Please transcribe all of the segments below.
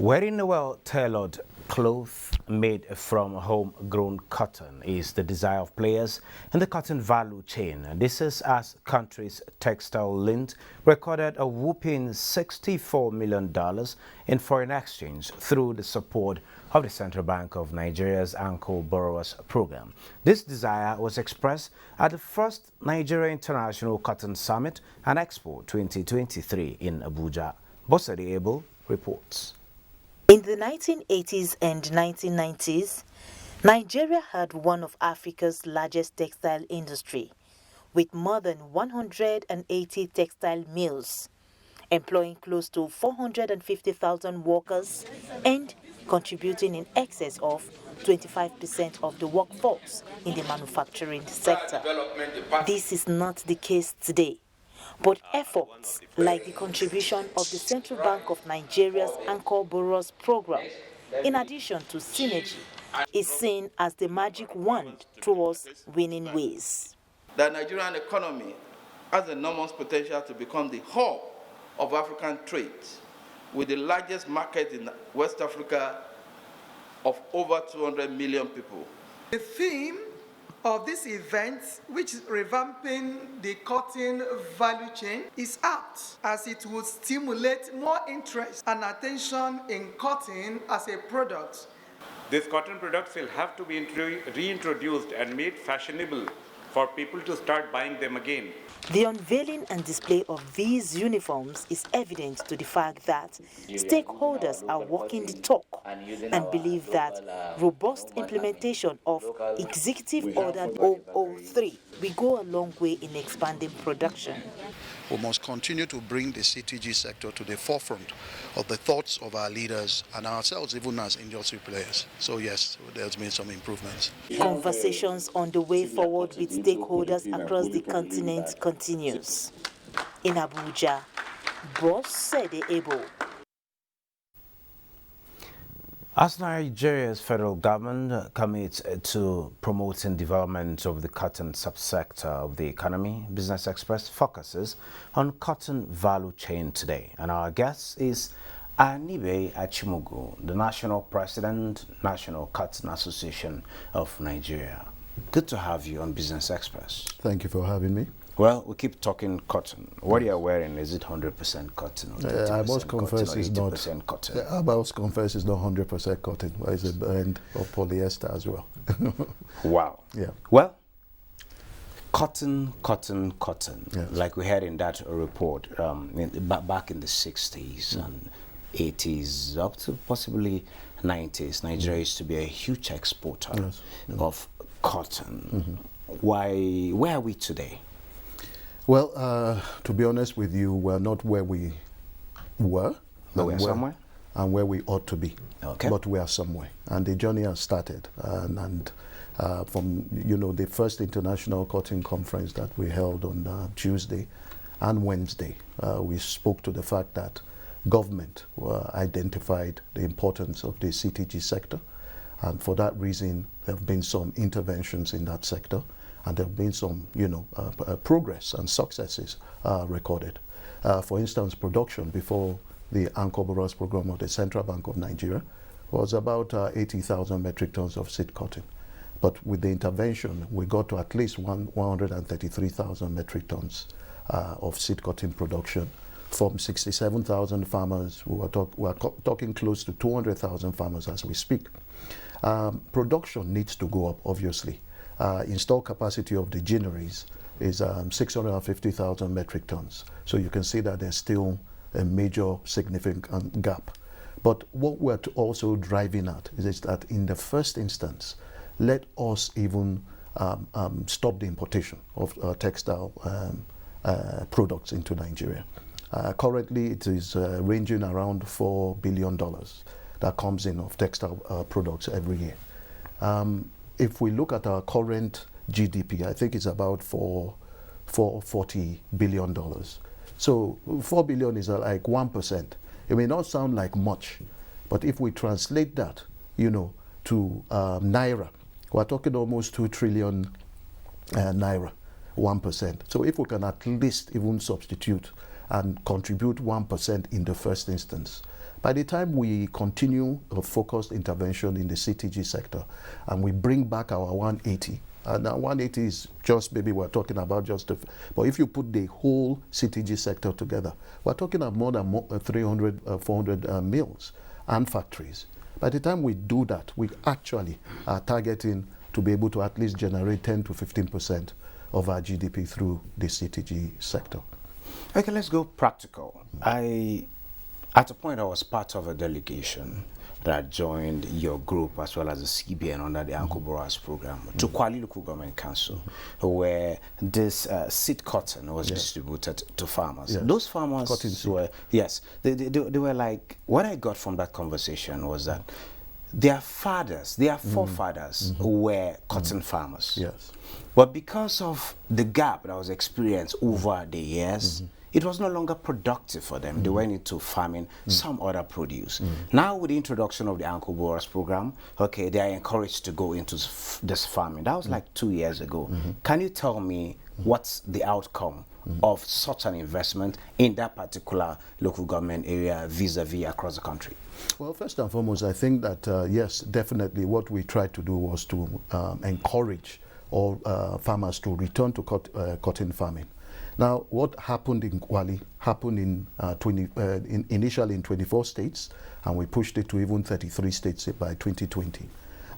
Wearing a well-tailored cloth made from homegrown cotton is the desire of players in the cotton value chain. This is as country's textile lint recorded a whopping $64 million in foreign exchange through the support of the Central Bank of Nigeria's Anchor Borrowers Program. This desire was expressed at the first Nigeria International Cotton Summit and Expo 2023 in Abuja. Bosadi Abel reports. In the 1980s and 1990s, Nigeria had one of Africa's largest textile industry, with more than 180 textile mills, employing close to 450,000 workers and contributing in excess of 25% of the workforce in the manufacturing sector. This is not the case today. But efforts like the contribution of the Central Bank of Nigeria's Anchor Borrowers Program, in addition to synergy, is seen as the magic wand towards winning ways. The Nigerian economy has enormous potential to become the hub of African trade, with the largest market in West Africa of over 200 million people. The theme of this event, which is revamping the cotton value chain, is apt as it would stimulate more interest and attention in cotton as a product. These cotton products will have to be reintroduced and made fashionable for people to start buying them again. The unveiling and display of these uniforms is evident to the fact that stakeholders are walking the talk and believe that robust implementation of Executive Order 003 will go a long way in expanding production. We must continue to bring the CTG sector to the forefront of the thoughts of our leaders and ourselves, even as industry players. So yes, there's been some improvements. Conversations on the way forward with stakeholders across the continent continues. In Abuja, Bosadi Abel. As Nigeria's federal government commits to promoting development of the cotton subsector of the economy, Business Express focuses on cotton value chain today. And our guest is Anibe Achimugu, the National President, National Cotton Association of Nigeria. Good to have you on Business Express. Thank you for having me. Well, we keep talking cotton. What you're wearing, is it 100% cotton? Or I must confess it's not. Cotton? I must confess it's not 100% cotton. It's a blend of polyester as well. Wow. Yeah. Well, cotton. Yes. Like we had in that report back in the 60s and 80s, up to possibly 90s, Nigeria used to be a huge exporter of cotton. Where are we today? Well, to be honest with you, we're not where we were. But we're somewhere? And where we ought to be. Okay. But we are somewhere. And the journey has started. And from, the first international cotton conference that we held on Tuesday and Wednesday, we spoke to the fact that government identified the importance of the CTG sector. And for that reason, there have been some interventions in that sector. And there have been some, progress and successes recorded. For instance, production before the Anchor Borrowers Program of the Central Bank of Nigeria was about 80,000 metric tons of seed cotton. But with the intervention, we got to at least 133,000 metric tons of seed cotton production from 67,000 farmers. We are talking close to 200,000 farmers as we speak. Production needs to go up, obviously. Installed capacity of the ginneries is 650,000 metric tons. So you can see that there's still a major significant gap. But what we're also driving at is that in the first instance, let us even stop the importation of textile products into Nigeria. Currently, it is ranging around $4 billion that comes in of textile products every year. If we look at our current GDP, I think it's about $40 billion. So 4 billion is like 1%. It may not sound like much, but if we translate that, to Naira, we're talking almost 2 trillion Naira, 1%. So if we can at least even substitute and contribute 1% in the first instance, By the time we continue a focused intervention in the CTG sector and we bring back our 180, now 180 is just maybe we're talking about but if you put the whole CTG sector together, we're talking about more than 300, 400 mills and factories. By the time we do that, we actually are targeting to be able to at least generate 10 to 15% of our GDP through the CTG sector. Okay, let's go practical. At a point, I was part of a delegation that joined your group as well as the CBN under the Uncle Boras program to Kwali Local Government Council, where this seed cotton was distributed to farmers. Yes. Those farmers were, they were like, what I got from that conversation was that their fathers, their forefathers were cotton farmers. Yes. But because of the gap that was experienced over the years, it was no longer productive for them. They went into farming some other produce. Now with the introduction of the Uncle Boras program, okay, they are encouraged to go into this farming. That was like 2 years ago. Can you tell me what's the outcome of such an investment in that particular local government area vis-a-vis across the country? Well, first and foremost, I think that, yes, definitely what we tried to do was to encourage all farmers to return to cotton farming. Now, what happened in Kwali happened in initially in 24 states, and we pushed it to even 33 states by 2020.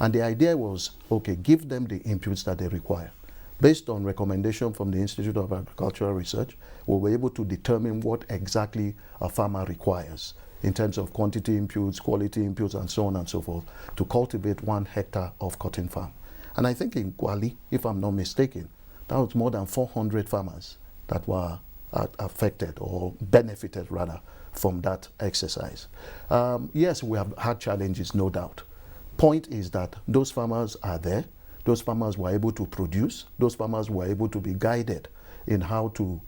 And the idea was, okay, give them the inputs that they require. Based on recommendation from the Institute of Agricultural Research, we were able to determine what exactly a farmer requires in terms of quantity inputs, quality inputs, and so on and so forth, to cultivate 1 hectare of cotton farm. And I think in Kwali, if I'm not mistaken, that was more than 400 farmers that were affected or benefited rather from that exercise. Yes, we have had challenges, no doubt. Point is that those farmers are there. Those farmers were able to produce. Those farmers were able to be guided in how to,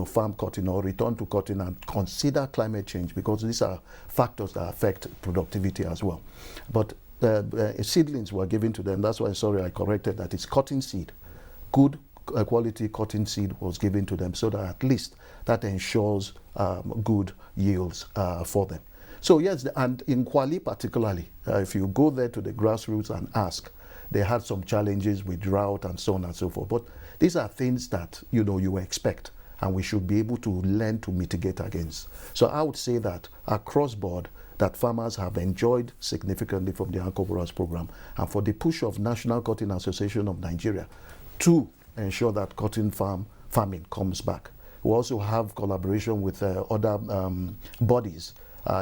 farm cotton or return to cotton and consider climate change, because these are factors that affect productivity as well. But seedlings were given to them. That's why, sorry, I corrected that. It's cotton seed. Good quality cotton seed was given to them, so that at least that ensures good yields for them. So yes, and in Kwali particularly, if you go there to the grassroots and ask, they had some challenges with drought and so on and so forth. But these are things that you expect, and we should be able to learn to mitigate against. So I would say that across board, that farmers have enjoyed significantly from the Uncle Boras program, and for the push of National Cotton Association of Nigeria to ensure that cotton farming comes back. We also have collaboration with other bodies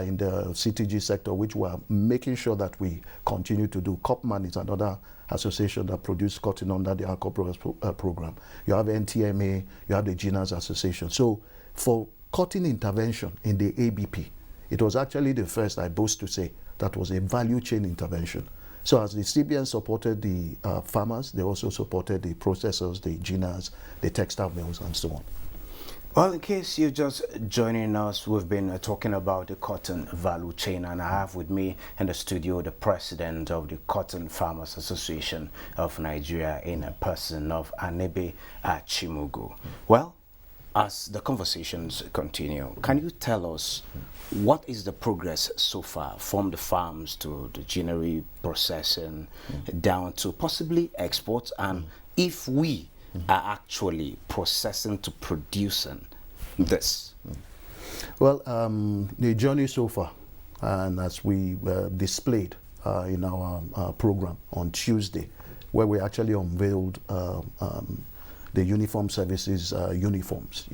in the CTG sector, which we are making sure that we continue to do. COPMAN is another association that produce cotton under the Uncle Boras program. You have NTMA, you have the Ginas Association. So for cotton intervention in the ABP, it was actually the first, I boast to say, that was a value chain intervention. So as the CBN supported the farmers, they also supported the processors, the Ginas, the textile mills, and so on. Well, in case you're just joining us, we've been talking about the cotton value chain, and I have with me in the studio the president of the Cotton Farmers Association of Nigeria, in a person of Anebe Chimugu. Well, as the conversations continue, can you tell us what is the progress so far from the farms to the ginnery processing down to possibly exports, and if we are actually processing to producing this? Well, the journey so far, and as we displayed in our program on Tuesday, where we actually unveiled the uniform services uniforms,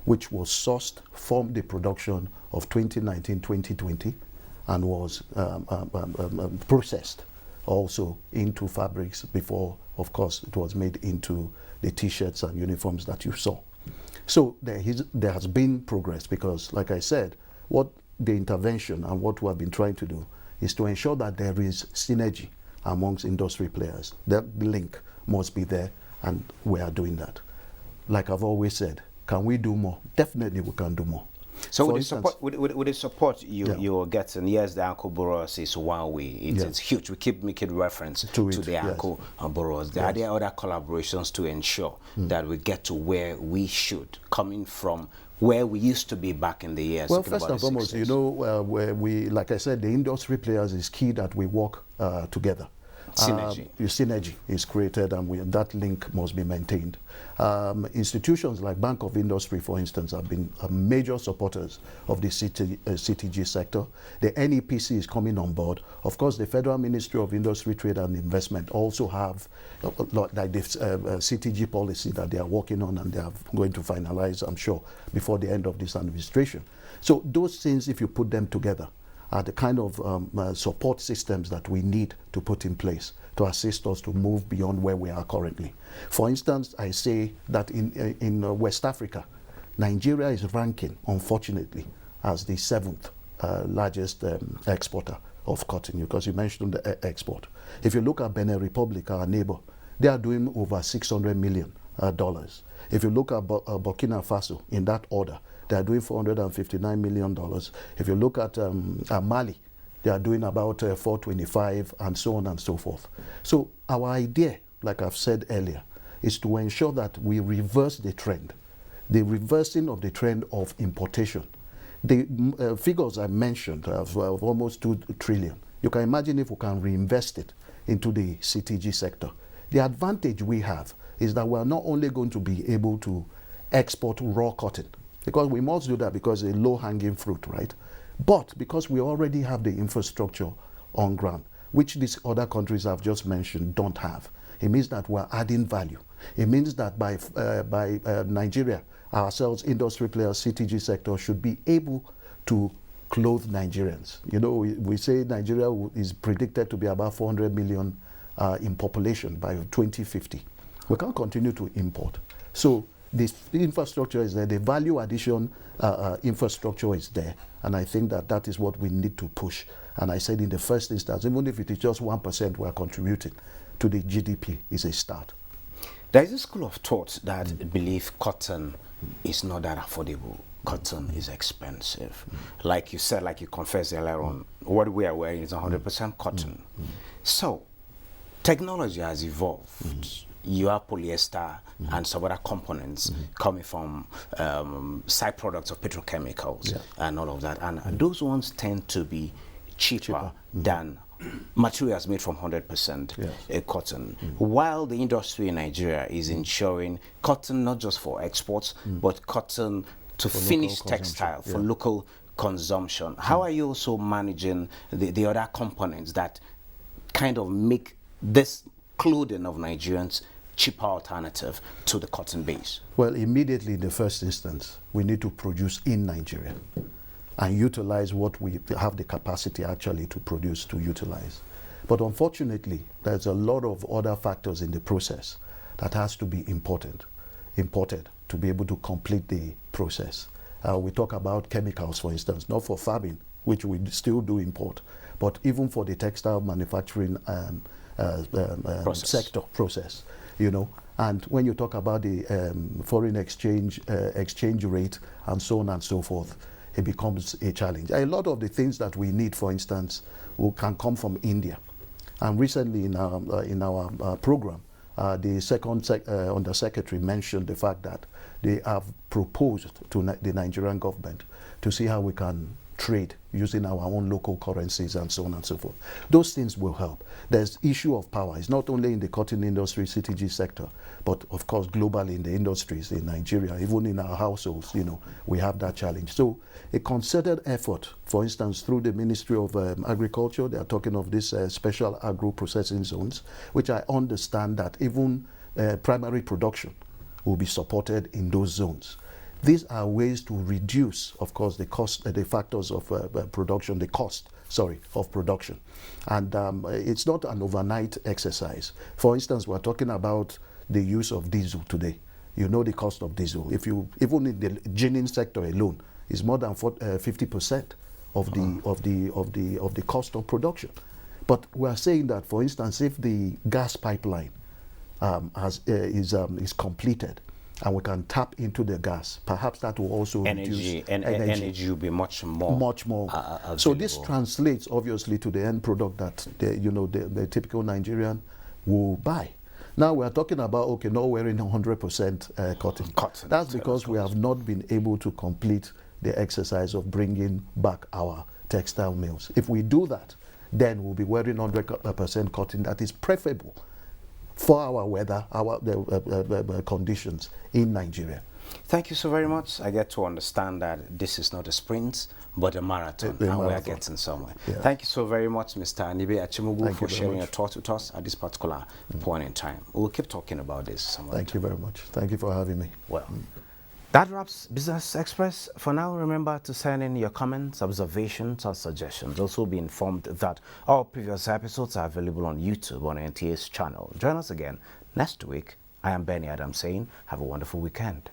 which was sourced from the production of 2019-2020 and was processed also into fabrics before, of course, it was made into the T-shirts and uniforms that you saw. So there has been progress, because, like I said, what the intervention and what we have been trying to do is to ensure that there is synergy amongst industry players. That link must be there, and we are doing that. Like I've always said, can we do more? Definitely we can do more. So with the support you're getting, yes, the Uncle Boras is one way. It's huge. We keep making reference to the Uncle Boras. Are there other collaborations to ensure that we get to where we should, coming from where we used to be back in the years? Well, first and foremost, you know, where we, like I said, the industry players is key that we work together. Synergy is created, and that link must be maintained. Institutions like Bank of Industry, for instance, have been major supporters of the CTG sector. The NEPC is coming on board. Of course, the Federal Ministry of Industry, Trade and Investment also have like this CTG policy that they are working on, and they are going to finalize, I'm sure, before the end of this administration. So those things, if you put them together, are the kind of support systems that we need to put in place to assist us to move beyond where we are currently. For instance, I say that in West Africa, Nigeria is ranking, unfortunately, as the 7th largest exporter of cotton, because you mentioned the export. If you look at Benin Republic, our neighbor, they are doing over $600 million. If you look at Burkina Faso, in that order, they are doing $459 million. If you look at Mali, they are doing about 425, and so on and so forth. So our idea, like I've said earlier, is to ensure that we reverse the trend, the reversing of the trend of importation. The figures I mentioned of almost 2 trillion. You can imagine if we can reinvest it into the CTG sector. The advantage we have is that we are not only going to be able to export raw cotton, because we must do that because it's a low-hanging fruit, right? But because we already have the infrastructure on ground, which these other countries I've just mentioned don't have, it means that we're adding value. It means that by Nigeria, ourselves, industry players, CTG sector, should be able to clothe Nigerians. You know, we say Nigeria is predicted to be about 400 million in population by 2050. We can't continue to import. So the infrastructure is there, the value addition infrastructure is there, and I think that that is what we need to push. And I said in the first instance, even if it is just 1% we are contributing to the GDP, is a start. There is a school of thought that believe cotton is not that affordable. Cotton is expensive. Like you said, like you confessed earlier on, what we are wearing is 100% cotton. So technology has evolved. You have polyester and some other components coming from side products of petrochemicals and all of that. And those ones tend to be cheaper than materials made from 100% cotton. While the industry in Nigeria is ensuring cotton not just for exports, but cotton to finished textile for local consumption. How are you also managing the other components that kind of make this clothing of Nigerians cheaper alternative to the cotton base? Well, immediately in the first instance, we need to produce in Nigeria and utilize what we have the capacity actually to produce, to utilize. But unfortunately, there's a lot of other factors in the process that has to be imported to be able to complete the process. We talk about chemicals, for instance, not for farbing, which we still do import, but even for the textile manufacturing sector process, you know. And when you talk about the foreign exchange rate and so on and so forth, it becomes a challenge. A lot of the things that we need, for instance, can come from India. And recently in our program, the second Undersecretary mentioned the fact that they have proposed to the Nigerian government to see how we can trade using our own local currencies and so on and so forth. Those things will help. There's issue of power. It's not only in the cotton industry, CTG sector, but of course globally in the industries in Nigeria, even in our households, you know, we have that challenge. So a concerted effort, for instance, through the Ministry of Agriculture, they are talking of these special agro-processing zones, which I understand that even primary production will be supported in those zones. These are ways to reduce, of course, the cost, the factors of production, the cost, of production. And it's not an overnight exercise. For instance, we're talking about the use of diesel today. You know the cost of diesel. If you, even in the ginning sector alone, is more than 50% of the cost of production. But we are saying that, for instance, if the gas pipeline is completed, and we can tap into the gas, perhaps that will also reduce energy will be much more so this translates obviously to the end product that the typical Nigerian will buy. Now we are talking about, okay, not wearing 100% cotton. Cotton. That's because we have not been able to complete the exercise of bringing back our textile mills. If we do that, then we'll be wearing 100% cotton. That is preferable for our weather, our conditions in Nigeria. Thank you so very much. I get to understand that this is not a sprint, but a marathon, and we are getting somewhere. Yeah. Thank you so very much, Mr. Anibe Achimugu, for sharing your thoughts with us at this particular point in time. We'll keep talking about this some other time. Thank you very much. Thank you for having me. Well, that wraps Business Express. For now, remember to send in your comments, observations, or suggestions. Also be informed that all previous episodes are available on YouTube on NTA's channel. Join us again next week. I am Benny Adams saying, have a wonderful weekend.